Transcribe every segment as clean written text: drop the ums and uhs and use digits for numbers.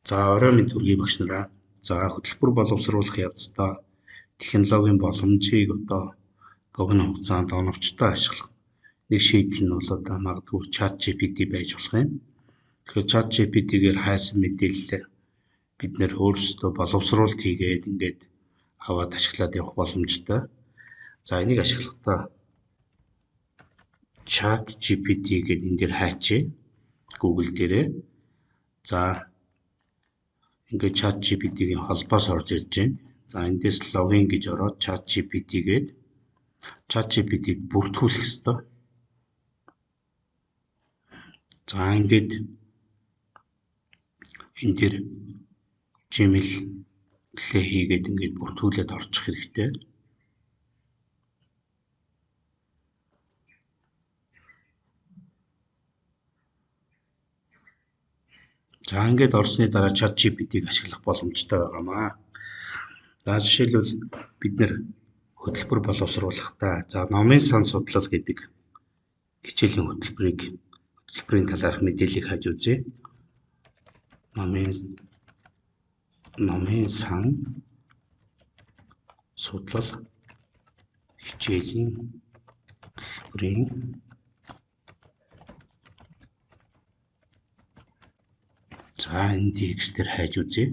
За орой минь төргий багш нараа. За хөтөлбөр боловсруулах явцдаа технологийн боломжийг богино хугацаанд оновчтой ашиглах нэг шийдэл нь бол магадгүй ChatGPT байж болох юм. Тэгэхээр ChatGPT-гээр хайсан мэдээлэл бид нэр өөрсдөө боловсруулалт хийгээд ингээд аваад ашиглаад явах боломжтой. За энийг ашиглахдаа ChatGPT гэдэг энэ дээр хайчээ. Google дээрээ. За ингээд ChatGPT-ийн холбоос орж ирж байна. За эндээс логин гэж ороод ChatGPT гээд ChatGPT-д бүртгүүлэх ёстой. За ингээд энэ дээр Gmail-лээ хийгээд ингээд бүртгүүлээд орчих хэрэгтэй. За ингээд орсны дараа ChatGPT-г ашиглах боломжтой байгаамаа. За жишээлбэл бид нэр хөтөлбөр боловсруулахдаа за номын сан судлал гэдэг хичээлийн хөтөлбөрийн талаарх мэдээллийг хаж үзье. Номын сан судлал хичээлийн хөтөлбөрийн за энэ текстээр хайж үзье.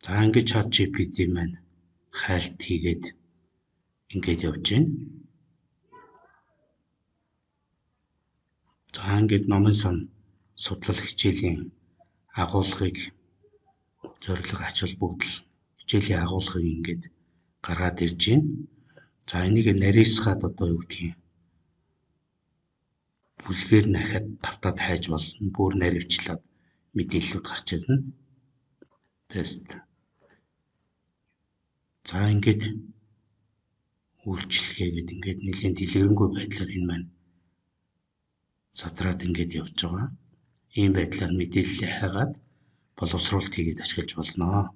За ингээд ChatGPT маань хайлт хийгээд ингээд явж байна. За ингээд номын сан судлал хичээлийн агуулгыг зорилго ач холбогдол хичээлийн агуулгыг ингээд гаргаад ирж байна. За энийг нарийсгаад юу гэдгийг бүлгээр дахиад тавтаад хайж болно. Бүр наривчлаад мэдээллүүд гарч ирнэ. Тест. За ингээд үйлчлэгээгээд ингээд нэлийн дэлгэрэнгүй байдлаар энэ маань задраад ингээд явж байгаа. Ийм байдлаар мэдээллээ хайгаад боловсруулалт хийгээд ашиглаж болно.